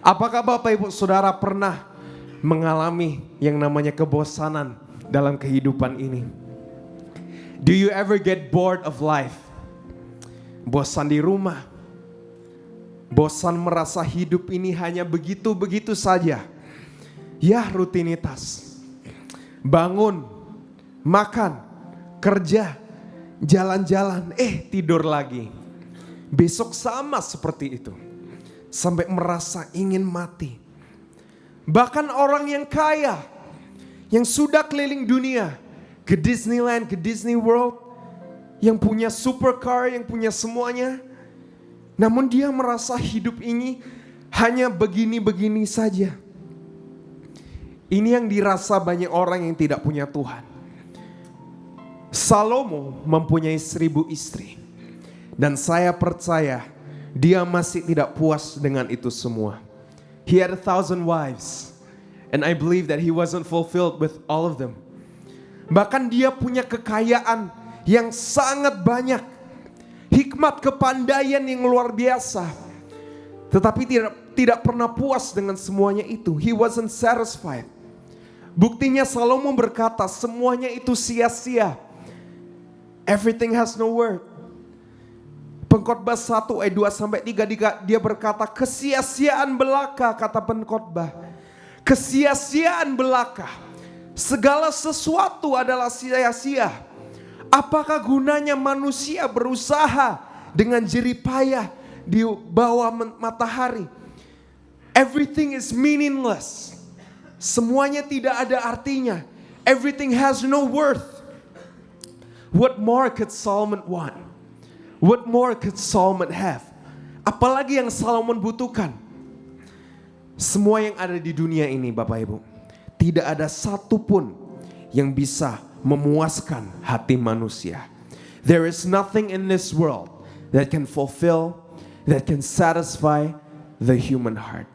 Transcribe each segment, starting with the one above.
Apakah Bapak Ibu Saudara pernah mengalami yang namanya kebosanan dalam kehidupan ini? Do you ever get bored of life? Bosan di rumah, bosan merasa hidup ini hanya begitu-begitu saja. Ya, rutinitas. Bangun, makan, kerja, jalan-jalan, tidur lagi. Besok sama seperti itu. Sampai merasa ingin mati. Bahkan orang yang kaya, yang sudah keliling dunia, ke Disneyland, ke Disney World, yang punya supercar, yang punya semuanya. Namun dia merasa hidup ini hanya begini-begini saja. Ini yang dirasa banyak orang yang tidak punya Tuhan. Salomo mempunyai 1000 istri. Dan saya percaya dia masih tidak puas dengan itu semua. He had 1,000 wives. And I believe that he wasn't fulfilled with all of them. Bahkan dia punya kekayaan yang sangat banyak. Hikmat kepandaian yang luar biasa. Tetapi tidak pernah puas dengan semuanya itu. He wasn't satisfied. Buktinya Salomo berkata semuanya itu sia-sia. Everything has no worth. Pengkhotbah 1 ayat 2-3 dia berkata kesia-siaan belaka, kata pengkhotbah. Kesia-siaan belaka. Segala sesuatu adalah sia-sia. Apakah gunanya manusia berusaha dengan jerih payah di bawah matahari? Everything is meaningless. Semuanya tidak ada artinya. Everything has no worth. What more could Solomon want? What more could Solomon have? Apalagi yang Solomon butuhkan? Semua yang ada di dunia ini Bapak Ibu, tidak ada satupun yang bisa memuaskan hati manusia. There is nothing in this world that can fulfill, that can satisfy the human heart.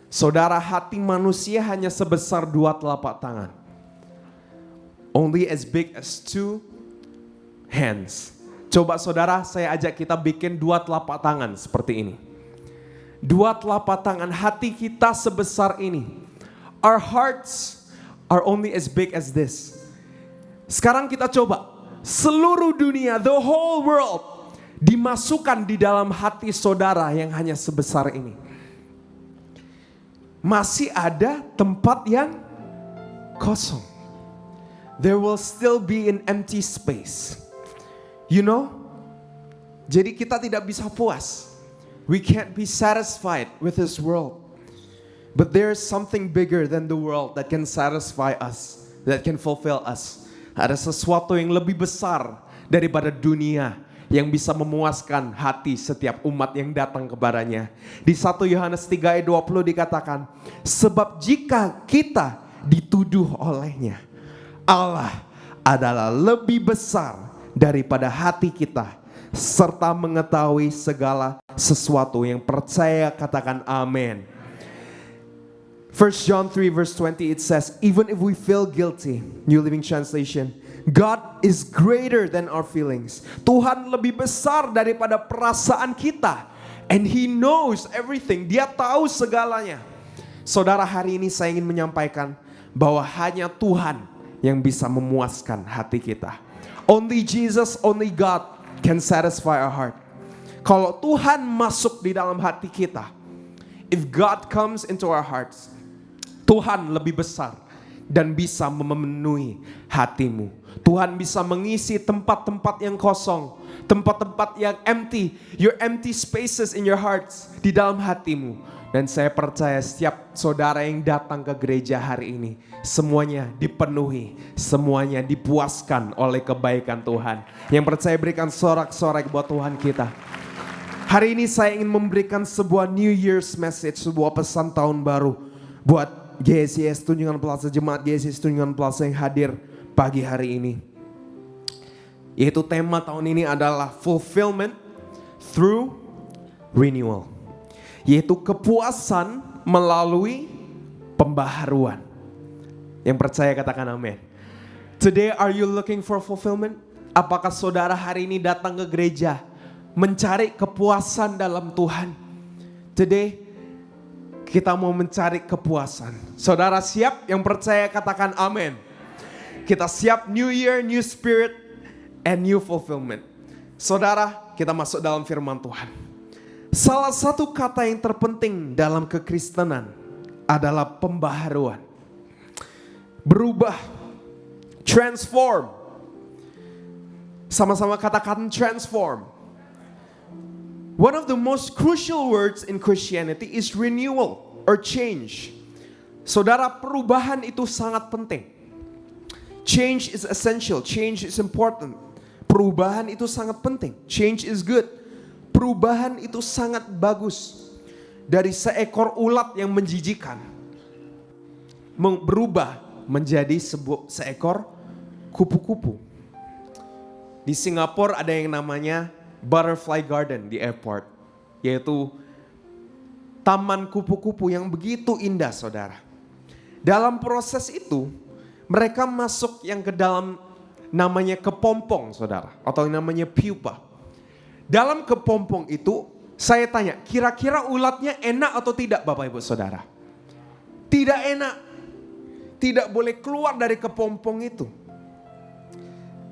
Saudara, hati manusia hanya sebesar 2 telapak tangan. Only as big as 2 hands. Coba saudara, saya ajak kita bikin 2 telapak tangan seperti ini. 2 telapak tangan, hati kita sebesar ini. Our hearts are only as big as this. Sekarang kita coba, seluruh dunia, the whole world, dimasukkan di dalam hati saudara yang hanya sebesar ini. Masih ada tempat yang kosong. There will still be an empty space. You know? Jadi kita tidak bisa puas. We can't be satisfied with this world. But there is something bigger than the world that can satisfy us, that can fulfill us. Ada sesuatu yang lebih besar daripada dunia yang bisa memuaskan hati setiap umat yang datang kepadanya. Di 1 Yohanes 3 ayat 20 dikatakan, sebab jika kita dituduh olehnya, Allah adalah lebih besar daripada hati kita, serta mengetahui segala sesuatu. Yang percaya katakan amin. 1 John 3 verse 20 it says, even if we feel guilty, New Living Translation, God is greater than our feelings. Tuhan lebih besar daripada perasaan kita. And He knows everything. Dia tahu segalanya. Saudara, hari ini saya ingin menyampaikan bahwa hanya Tuhan yang bisa memuaskan hati kita. Only Jesus, only God can satisfy our heart. Kalau Tuhan masuk di dalam hati kita, if God comes into our hearts, Tuhan lebih besar dan bisa memenuhi hatimu. Tuhan bisa mengisi tempat-tempat yang kosong, tempat-tempat yang empty, your empty spaces in your hearts, di dalam hatimu. Dan saya percaya setiap saudara yang datang ke gereja hari ini, semuanya dipenuhi, semuanya dipuaskan oleh kebaikan Tuhan. Yang percaya berikan sorak-sorai buat Tuhan kita. Hari ini saya ingin memberikan sebuah New Year's message, sebuah pesan tahun baru buat GSIS Tunjungan Plaza, jemaat GSIS Tunjungan Plaza yang hadir pagi hari ini. Yaitu tema tahun ini adalah fulfillment through renewal. Yaitu kepuasan melalui pembaharuan. Yang percaya katakan amin. Today are you looking for fulfillment? Apakah saudara hari ini datang ke gereja mencari kepuasan dalam Tuhan? Today kita mau mencari kepuasan. Saudara siap? Yang percaya katakan amin. Kita siap, new year, new spirit, and new fulfillment. Saudara, kita masuk dalam firman Tuhan. Salah satu kata yang terpenting dalam kekristenan adalah pembaharuan. Berubah, transform. Sama-sama katakan transform. One of the most crucial words in Christianity is renewal or change. Saudara, perubahan itu sangat penting. Change is essential, change is important. Perubahan itu sangat penting. Change is good. Perubahan itu sangat bagus. Dari seekor ulat yang menjijikan, berubah menjadi seekor kupu-kupu. Di Singapura ada yang namanya Butterfly Garden di airport, yaitu taman kupu-kupu yang begitu indah, saudara. Dalam proses itu, mereka masuk yang ke dalam namanya kepompong, saudara, atau yang namanya pupa. Dalam kepompong itu, saya tanya, kira-kira ulatnya enak atau tidak, Bapak Ibu Saudara? Tidak enak. Tidak boleh keluar dari kepompong itu.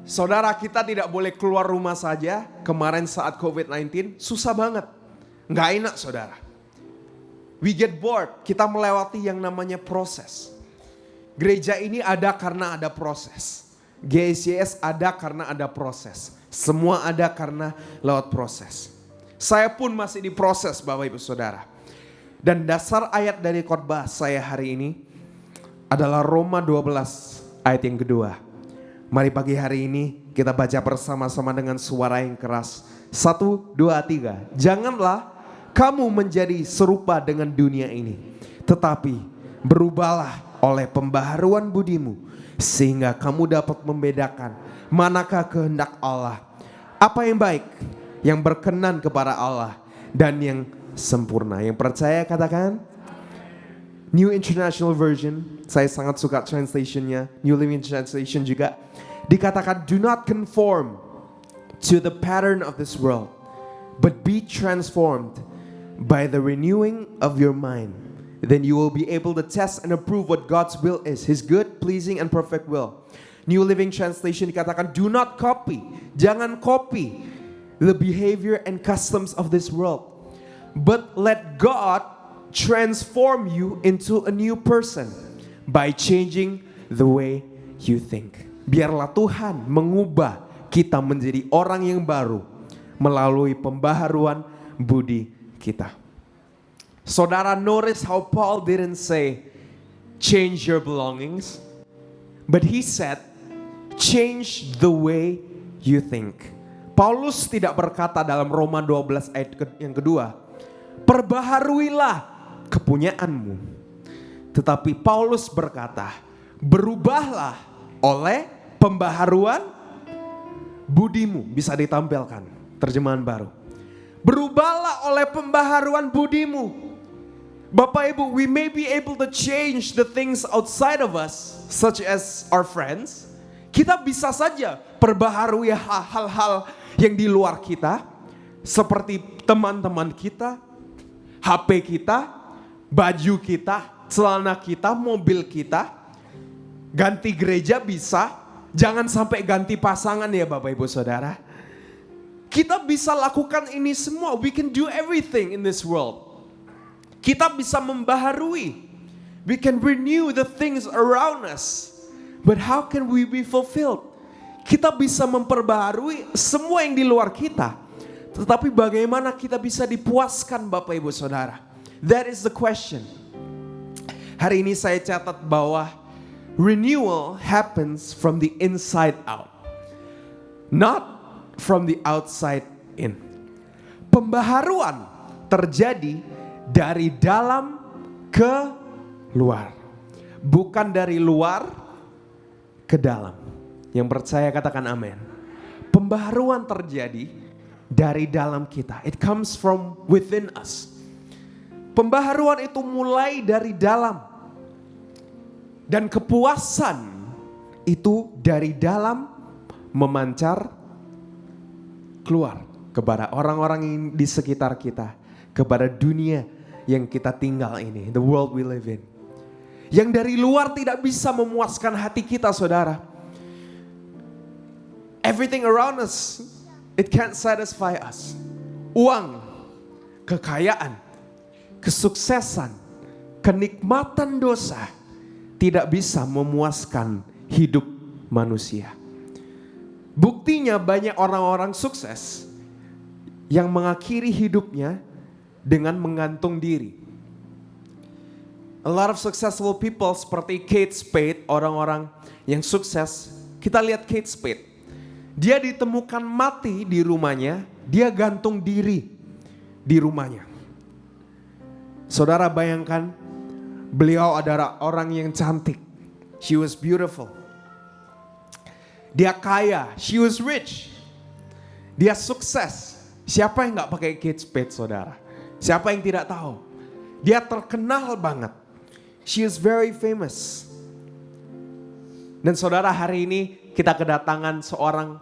Saudara, kita tidak boleh keluar rumah saja. Kemarin saat COVID-19 susah banget. Nggak enak, saudara. We get bored. Kita melewati yang namanya proses. Gereja ini ada karena ada proses. GSYS ada karena ada proses. Semua ada karena lewat proses. Saya pun masih diproses, Bapak Ibu Saudara. Dan dasar ayat dari khotbah saya hari ini adalah Roma 12 ayat yang kedua. Mari pagi hari ini kita baca bersama-sama dengan suara yang keras. 1, 2, 3. Janganlah kamu menjadi serupa dengan dunia ini, tetapi berubahlah oleh pembaharuan budimu, sehingga kamu dapat membedakan manakah kehendak Allah, apa yang baik, yang berkenan kepada Allah, dan yang sempurna. Yang percaya katakan New International Version. Saya sangat suka translationnya. New Living Translation juga. Dikatakan, do not conform to the pattern of this world, but be transformed by the renewing of your mind. Then you will be able to test and approve what God's will is, His good, pleasing, and perfect will. New Living Translation dikatakan, do not copy. Jangan copy the behavior and customs of this world, but let God transform you into a new person by changing the way you think. Biarlah Tuhan mengubah kita menjadi orang yang baru melalui pembaharuan budi kita. Saudara, notice how Paul didn't say change your belongings, but he said change the way you think. Paulus tidak berkata dalam Roma 12 ayat yang kedua, perbaharuilah kepunyaanmu. Tetapi Paulus berkata, berubahlah oleh pembaharuan budimu. Bisa ditampilkan terjemahan baru. Berubahlah oleh pembaharuan budimu. Bapak Ibu, we may be able to change the things outside of us, such as our friends. Kita bisa saja perbaharui hal-hal yang di luar kita, seperti teman-teman kita, HP kita, baju kita, celana kita, mobil kita. Ganti gereja bisa, jangan sampai ganti pasangan ya Bapak Ibu Saudara. Kita bisa lakukan ini semua. We can do everything in this world. Kita bisa membaharui. We can renew the things around us. But how can we be fulfilled? Kita bisa memperbaharui semua yang di luar kita. Tetapi bagaimana kita bisa dipuaskan Bapak Ibu Saudara? That is the question. Hari ini saya catat bahwa renewal happens from the inside out, not from the outside in. Pembaharuan terjadi dari dalam ke luar, bukan dari luar ke dalam. Yang percaya katakan amin. Pembaharuan terjadi dari dalam kita. It comes from within us. Pembaharuan itu mulai dari dalam. Dan kepuasan itu dari dalam memancar keluar kepada orang-orang yang di sekitar kita, kepada dunia yang kita tinggal ini, the world we live in. Yang dari luar tidak bisa memuaskan hati kita, saudara. Everything around us, it can't satisfy us. Uang, kekayaan, kesuksesan, kenikmatan dosa tidak bisa memuaskan hidup manusia. Buktinya banyak orang-orang sukses yang mengakhiri hidupnya dengan menggantung diri. A lot of successful people seperti Kate Spade, orang-orang yang sukses. Kita lihat Kate Spade. Dia ditemukan mati di rumahnya, dia gantung diri di rumahnya. Saudara bayangkan, beliau adalah orang yang cantik. She was beautiful. Dia kaya, she was rich. Dia sukses. Siapa yang gak pakai Kate Spade, saudara? Siapa yang tidak tahu? Dia terkenal banget. She is very famous. Dan saudara, hari ini kita kedatangan seorang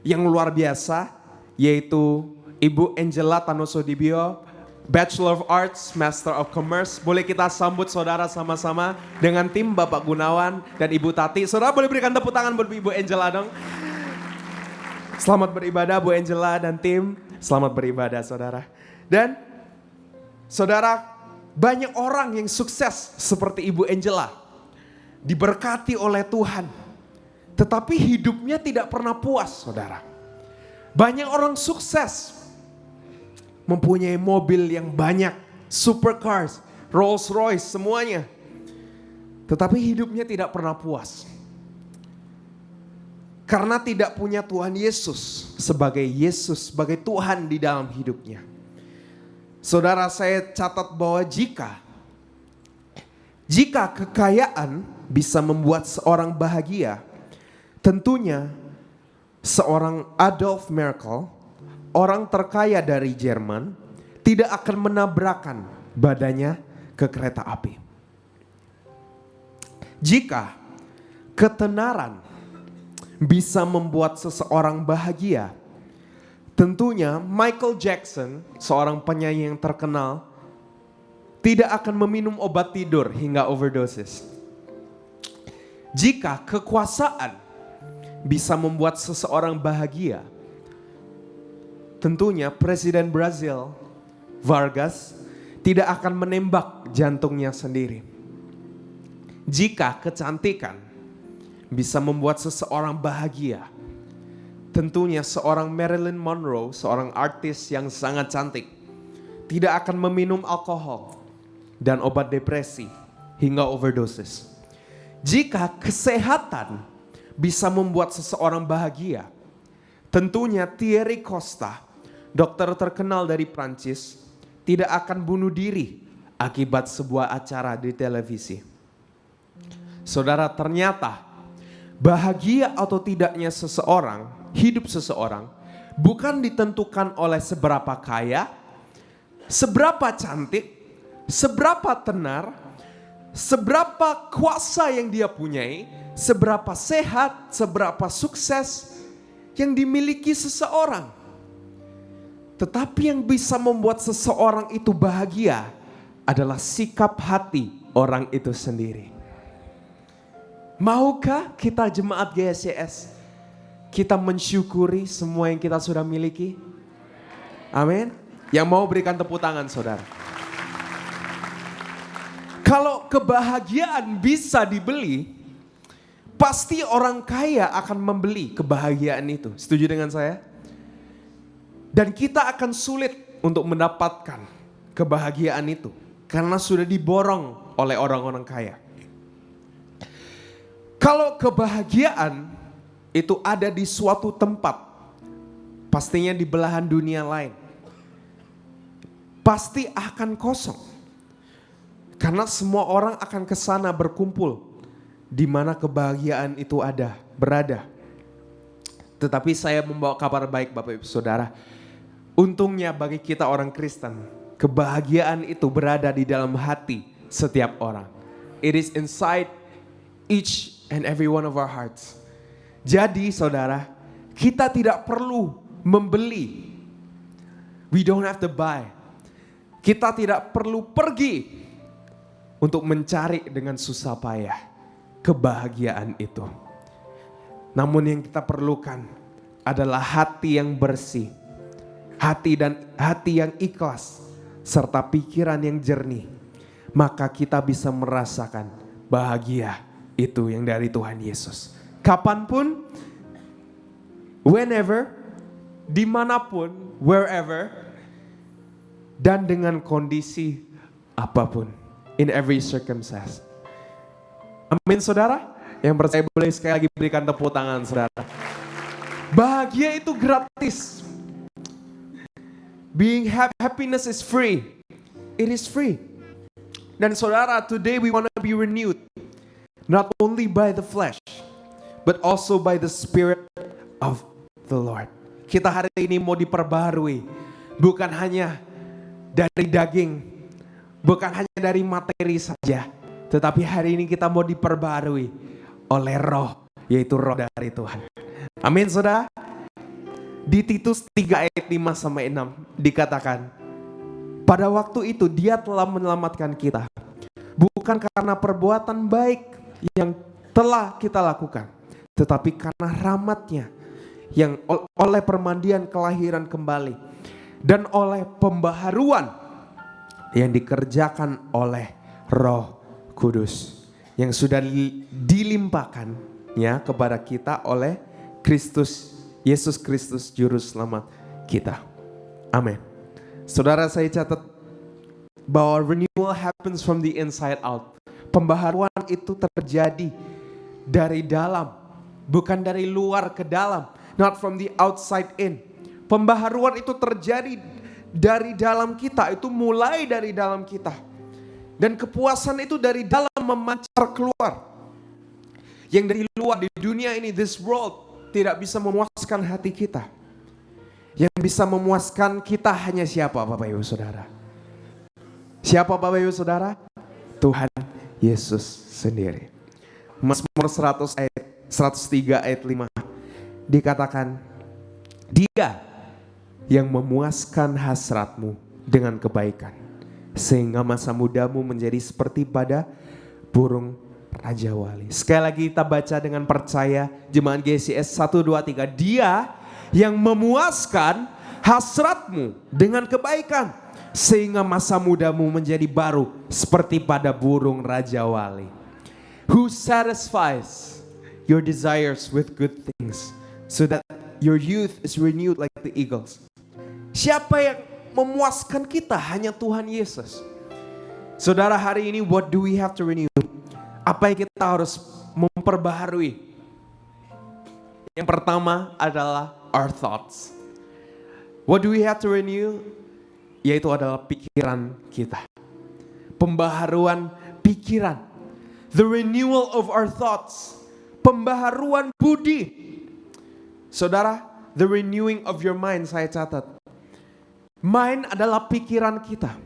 yang luar biasa, yaitu Ibu Angela Tanosodibio, Bachelor of Arts, Master of Commerce. Boleh kita sambut saudara sama-sama dengan tim Bapak Gunawan dan Ibu Tati. Saudara boleh berikan tepuk tangan buat Ibu Angela dong. Selamat beribadah Bu Angela dan tim. Selamat beribadah saudara. Dan saudara, banyak orang yang sukses seperti Ibu Angela. Diberkati oleh Tuhan. Tetapi hidupnya tidak pernah puas, saudara. Banyak orang sukses. Mempunyai mobil yang banyak. Supercars, Rolls Royce, semuanya. Tetapi hidupnya tidak pernah puas. Karena tidak punya Tuhan Yesus sebagai Tuhan di dalam hidupnya. Saudara, saya catat bahwa jika kekayaan bisa membuat seorang bahagia, tentunya seorang Adolf Merkel, orang terkaya dari Jerman, tidak akan menabrakkan badannya ke kereta api. Jika ketenaran bisa membuat seseorang bahagia, tentunya Michael Jackson, seorang penyanyi yang terkenal, tidak akan meminum obat tidur hingga overdosis. Jika kekuasaan bisa membuat seseorang bahagia, tentunya Presiden Brazil, Vargas, tidak akan menembak jantungnya sendiri. Jika kecantikan bisa membuat seseorang bahagia, tentunya seorang Marilyn Monroe, seorang artis yang sangat cantik, tidak akan meminum alkohol dan obat depresi hingga overdosis. Jika kesehatan bisa membuat seseorang bahagia, tentunya Thierry Costa, dokter terkenal dari Prancis, tidak akan bunuh diri akibat sebuah acara di televisi. Saudara, ternyata bahagia atau tidaknya seseorang, hidup seseorang, bukan ditentukan oleh seberapa kaya, seberapa cantik, seberapa tenar, seberapa kuasa yang dia punyai, seberapa sehat, seberapa sukses yang dimiliki seseorang. Tetapi yang bisa membuat seseorang itu bahagia adalah sikap hati orang itu sendiri. Maukah kita jemaat GSCS, kita mensyukuri semua yang kita sudah miliki? Amin. Yang mau berikan tepuk tangan, saudara. Kalau kebahagiaan bisa dibeli, pasti orang kaya akan membeli kebahagiaan itu. Setuju dengan saya? Dan kita akan sulit untuk mendapatkan kebahagiaan itu karena sudah diborong oleh orang-orang kaya. Kalau kebahagiaan itu ada di suatu tempat, pastinya di belahan dunia lain, pasti akan kosong. Karena semua orang akan ke sana berkumpul di mana kebahagiaan itu berada. Tetapi saya membawa kabar baik Bapak Ibu Saudara. Untungnya bagi kita orang Kristen, kebahagiaan itu berada di dalam hati setiap orang. It is inside each and every one of our hearts. Jadi saudara, kita tidak perlu membeli. We don't have to buy. Kita tidak perlu pergi untuk mencari dengan susah payah kebahagiaan itu. Namun yang kita perlukan adalah hati yang bersih, hati yang ikhlas, serta pikiran yang jernih. Maka kita bisa merasakan bahagia itu yang dari Tuhan Yesus. Kapanpun, whenever, dimanapun, wherever, dan dengan kondisi apapun, in every circumstance. Amin saudara. Yang percaya boleh sekali lagi berikan tepuk tangan saudara. Bahagia itu gratis. Being happiness is free. It is free. Dan saudara, today we want to be renewed. Not only by the flesh, but also by the Spirit of the Lord. Kita hari ini mau diperbaharui. Bukan hanya dari daging, bukan hanya dari materi saja, tetapi hari ini kita mau diperbaharui oleh roh, yaitu roh dari Tuhan. Amin saudara. Di Titus 3 ayat 5-6 dikatakan, pada waktu itu dia telah menyelamatkan kita, bukan karena perbuatan baik yang telah kita lakukan, tetapi karena rahmat-Nya yang oleh permandian kelahiran kembali dan oleh pembaharuan yang dikerjakan oleh Roh Kudus yang sudah dilimpahkan ya kepada kita oleh Yesus Kristus Juru Selamat kita. Amin. Saudara, saya catat bahwa renewal happens from the inside out. Pembaharuan itu terjadi dari dalam, bukan dari luar ke dalam. Not from the outside in. Pembaharuan itu terjadi dari dalam kita, itu mulai dari dalam kita. Dan kepuasan itu dari dalam memancar keluar. Yang dari luar di dunia ini, this world, tidak bisa memuaskan hati kita. Yang bisa memuaskan kita hanya siapa Bapak Ibu Saudara? Siapa Bapak Ibu Saudara? Tuhan Yesus sendiri. Mazmur 103 ayat 5 dikatakan, Dia yang memuaskan hasratmu dengan kebaikan, sehingga masa mudamu menjadi seperti pada burung Raja Wali. Sekali lagi kita baca dengan percaya, Jemaat GCS 1, 2, 3. Dia yang memuaskan hasratmu dengan kebaikan, sehingga masa mudamu menjadi baru seperti pada burung Raja Wali. Who satisfies your desires with good things, so that your youth is renewed like the eagles. Siapa yang memuaskan kita? Hanya Tuhan Yesus. Saudara, hari ini what do we have to renew? Apa yang kita harus memperbaharui? Yang pertama adalah our thoughts. What do we have to renew? Yaitu adalah pikiran kita. Pembaharuan pikiran. The renewal of our thoughts. Pembaharuan budi. Saudara, the renewing of your mind, saya catat. Mind adalah pikiran kita.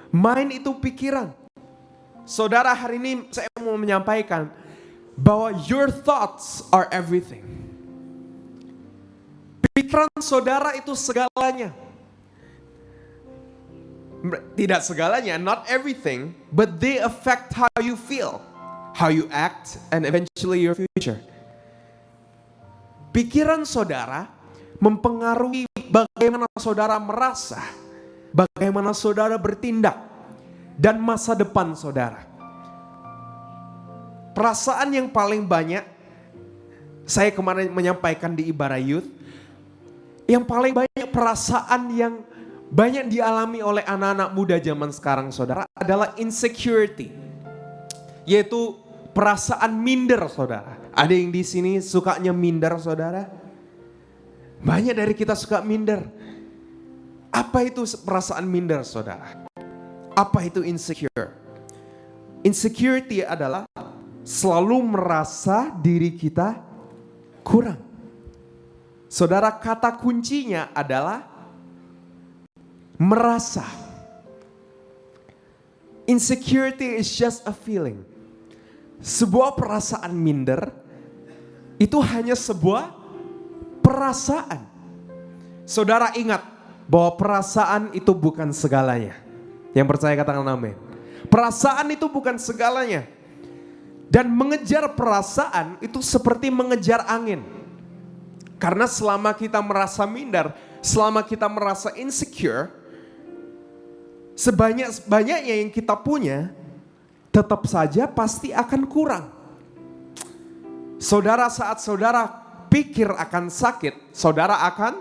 Mind itu pikiran. Saudara, hari ini saya mau menyampaikan bahwa your thoughts are everything. Pikiran saudara itu segalanya. Tidak segalanya, not everything, but they affect how you feel, how you act, and eventually your future. Pikiran saudara mempengaruhi bagaimana saudara merasa, bagaimana saudara bertindak, dan masa depan saudara. Perasaan yang paling banyak, saya kemarin menyampaikan di Ibarat Youth, yang paling banyak perasaan yang banyak dialami oleh anak-anak muda zaman sekarang saudara adalah insecurity. Yaitu perasaan minder saudara. Ada yang di sini sukanya minder saudara? Banyak dari kita suka minder. Apa itu perasaan minder saudara? Apa itu insecure? Insecurity adalah selalu merasa diri kita kurang. Saudara, kata kuncinya adalah merasa. Insecurity is just a feeling. Sebuah perasaan minder itu hanya sebuah perasaan. Saudara ingat bahwa perasaan itu bukan segalanya. Yang percaya katakan amin. Perasaan itu bukan segalanya. Dan mengejar perasaan itu seperti mengejar angin. Karena selama kita merasa minder, selama kita merasa insecure, sebanyak-banyaknya yang kita punya, tetap saja pasti akan kurang. Saudara, saat saudara pikir akan sakit, saudara akan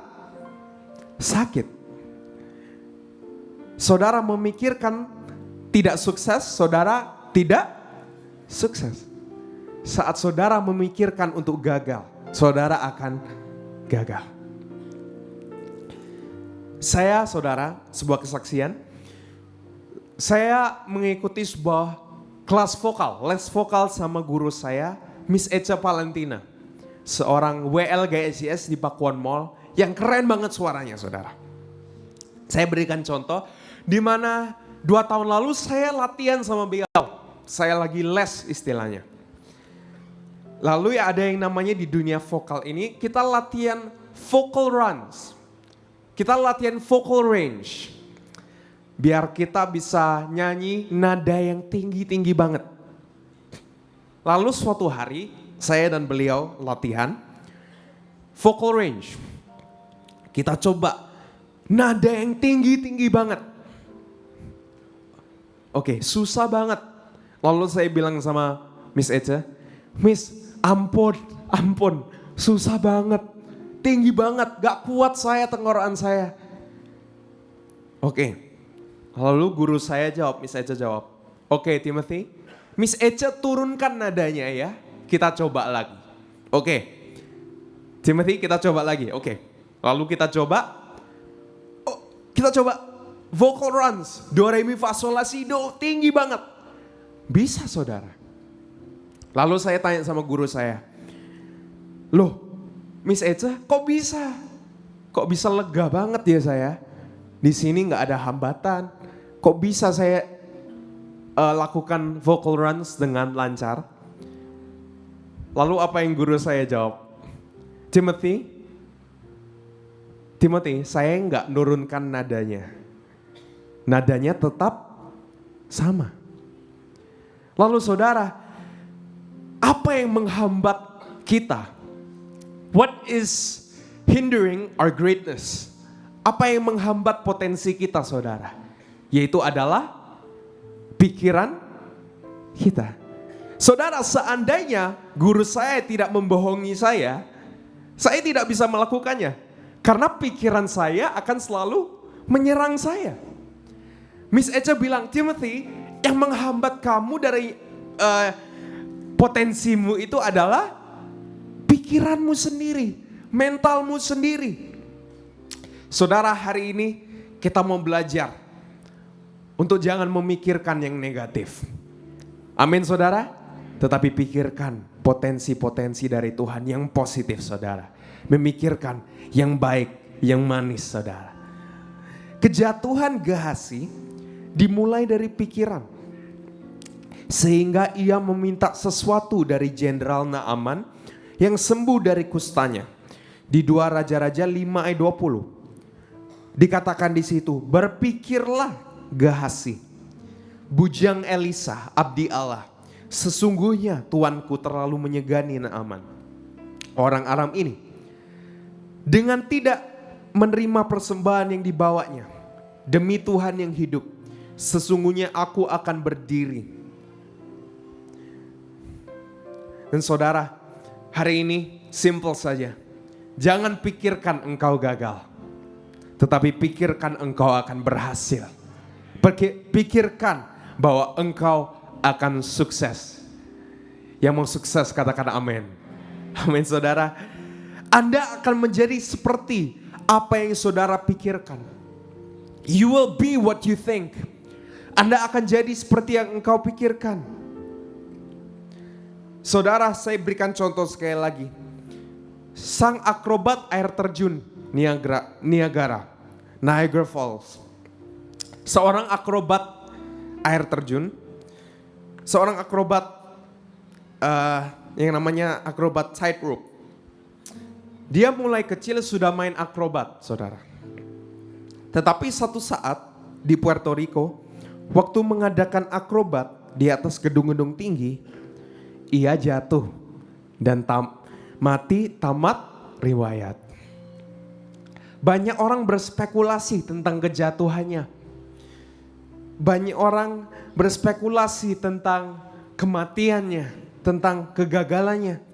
sakit. Saudara memikirkan tidak sukses, saudara tidak sukses. Saat saudara memikirkan untuk gagal, saudara akan gagal. Saya, saudara, sebuah kesaksian. Saya mengikuti sebuah kelas vokal, les vokal sama guru saya, Miss Echa Valentina. Seorang WLGSIS di Pakuan Mall yang keren banget suaranya, saudara. Saya berikan contoh, di mana 2 tahun lalu saya latihan sama beliau. Saya lagi les istilahnya. Lalu ya ada yang namanya di dunia vokal ini, kita latihan vocal runs. Kita latihan vocal range. Biar kita bisa nyanyi nada yang tinggi-tinggi banget. Lalu suatu hari, saya dan beliau latihan vocal range. Kita coba nada yang tinggi-tinggi banget. Oke, susah banget. Lalu saya bilang sama Miss Echa, Miss, ampun, susah banget, tinggi banget, gak kuat saya tenggorokan saya. Oke, lalu guru saya jawab, Miss Echa jawab, oke Timothy, Miss Echa turunkan nadanya ya, kita coba lagi. Oke, Timothy kita coba lagi, oke. Lalu kita coba vocal runs, do, re, mi, fa, sol, la, si, do, tinggi banget. Bisa saudara. Lalu saya tanya sama guru saya, loh Miss Echa kok bisa? Kok bisa lega banget ya saya? Di sini gak ada hambatan. Kok bisa saya lakukan vocal runs dengan lancar? Lalu apa yang guru saya jawab? Timothy, saya gak nurunkan nadanya. Nadanya tetap sama. Lalu saudara, apa yang menghambat kita? What is hindering our greatness? Apa yang menghambat potensi kita, saudara? Yaitu adalah pikiran kita. Saudara, seandainya guru saya tidak membohongi saya tidak bisa melakukannya. Karena pikiran saya akan selalu menyerang saya. Miss Echa bilang, Timothy, yang menghambat kamu dari potensimu itu adalah pikiranmu sendiri, mentalmu sendiri. Saudara, hari ini kita mau belajar untuk jangan memikirkan yang negatif. Amin saudara. Tetapi pikirkan potensi-potensi dari Tuhan yang positif saudara. Memikirkan yang baik, yang manis saudara. Kejatuhan Gehazi dimulai dari pikiran. Sehingga ia meminta sesuatu dari Jenderal Naaman yang sembuh dari kustanya. Di 2 Raja-Raja 5 ayat 20. Dikatakan di situ, berpikirlah Gehazi, bujang Elisa, abdi Allah. Sesungguhnya tuanku terlalu menyegani Naaman, orang Aram ini, dengan tidak menerima persembahan yang dibawanya. Demi Tuhan yang hidup, sesungguhnya aku akan berdiri. Dan saudara, hari ini simple saja. Jangan pikirkan engkau gagal, tetapi pikirkan engkau akan berhasil. Pikirkan bahwa engkau akan sukses. Yang mau sukses katakan amin. Amin saudara. Anda akan menjadi seperti apa yang saudara pikirkan. You will be what you think. Anda akan jadi seperti yang engkau pikirkan. Saudara, saya berikan contoh sekali lagi. Sang akrobat air terjun Niagara Falls. Seorang akrobat air terjun, seorang akrobat yang namanya akrobat tightrope. Dia mulai kecil sudah main akrobat, saudara. Tetapi satu saat di Puerto Rico, waktu mengadakan akrobat di atas gedung-gedung tinggi, ia jatuh dan mati tamat riwayat. Banyak orang berspekulasi tentang kejatuhannya. Banyak orang berspekulasi tentang kematiannya, tentang kegagalannya.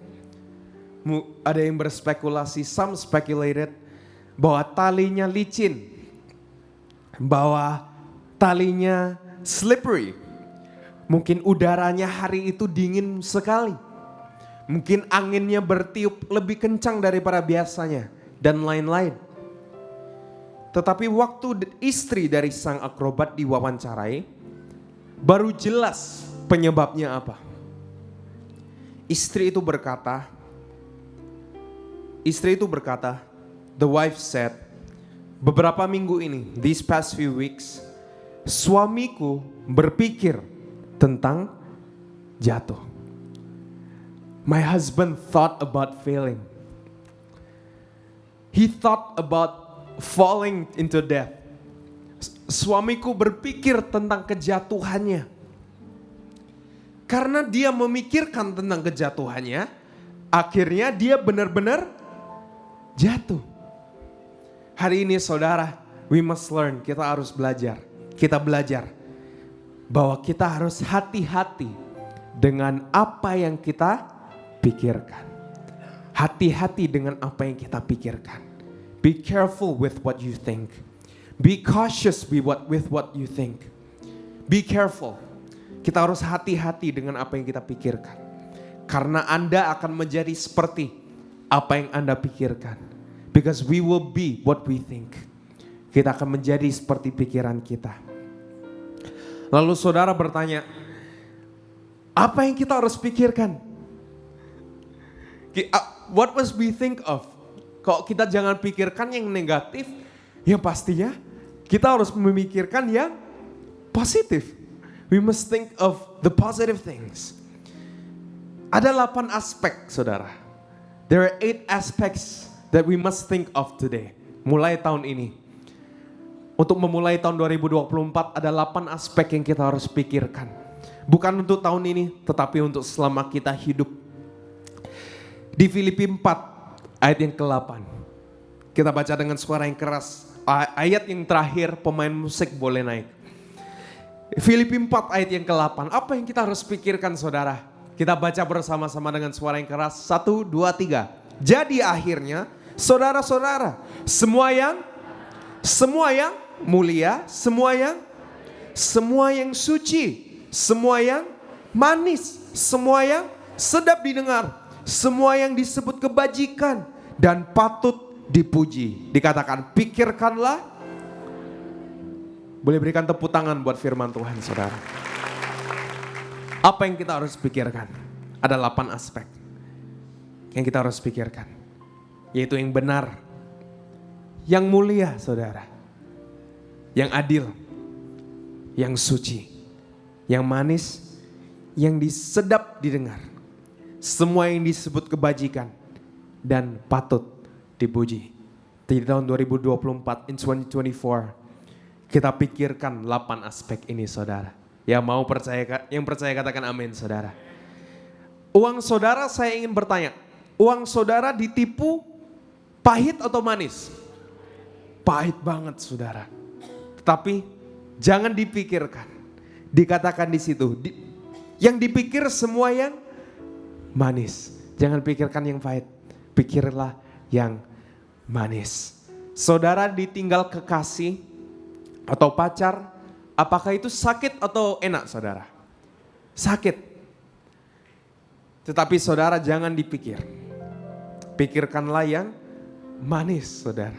Ada yang berspekulasi, some speculated, bahwa talinya licin, bahwa talinya slippery. Mungkin udaranya hari itu dingin sekali. Mungkin anginnya bertiup lebih kencang daripada biasanya, dan lain-lain. Tetapi waktu istri dari sang akrobat diwawancarai, baru jelas penyebabnya apa. Istri itu berkata, the wife said, beberapa minggu ini, these past few weeks, suamiku berpikir tentang jatuh. My husband thought about failing. He thought about falling into death. Suamiku berpikir tentang kejatuhannya. Karena dia memikirkan tentang kejatuhannya, akhirnya dia benar-benar jatuh. Hari ini saudara, we must learn, kita harus belajar. Kita belajar bahwa kita harus hati-hati dengan apa yang kita pikirkan. Hati-hati dengan apa yang kita pikirkan. Be careful with what you think. Be cautious with what you think. Be careful. Kita harus hati-hati dengan apa yang kita pikirkan. Karena Anda akan menjadi seperti apa yang Anda pikirkan. Because we will be what we think. Kita akan menjadi seperti pikiran kita. Lalu saudara bertanya, apa yang kita harus pikirkan? What must we think of? Kalau kita jangan pikirkan yang negatif, ya pastinya kita harus memikirkan yang positif. We must think of the positive things. Ada 8 aspek, saudara. There are 8 aspects that we must think of today. Mulai tahun ini. Untuk memulai tahun 2024 ada 8 aspek yang kita harus pikirkan. Bukan untuk tahun ini, tetapi untuk selama kita hidup. Di Filipi 4 ayat yang ke-8. Kita baca dengan suara yang keras. Ayat yang terakhir, pemain musik boleh naik. Filipi 4 ayat yang ke-8. Apa yang kita harus pikirkan saudara? Kita baca bersama-sama dengan suara yang keras. 1, 2, 3. Jadi akhirnya saudara-saudara, semua yang mulia, semua yang suci, semua yang manis, semua yang sedap didengar, semua yang disebut kebajikan dan patut dipuji. Dikatakan pikirkanlah. Boleh berikan tepuk tangan buat firman Tuhan saudara. Apa yang kita harus pikirkan? Ada 8 aspek yang kita harus pikirkan. Yaitu yang benar, yang mulia saudara, yang adil, yang suci, yang manis, yang sedap didengar, semua yang disebut kebajikan dan patut dipuji. Di tahun 2024, in 2024, kita pikirkan 8 aspek ini saudara. Yang percaya katakan amin saudara. Uang saudara, saya ingin bertanya, uang saudara ditipu pahit atau manis? Pahit banget saudara. Tetapi jangan dipikirkan. Dikatakan di situ, yang dipikir semua yang manis. Jangan pikirkan yang pahit. Pikirlah yang manis. Saudara ditinggal kekasih atau pacar, apakah itu sakit atau enak saudara? Sakit. Tetapi saudara jangan dipikir. Pikirkanlah yang manis saudara.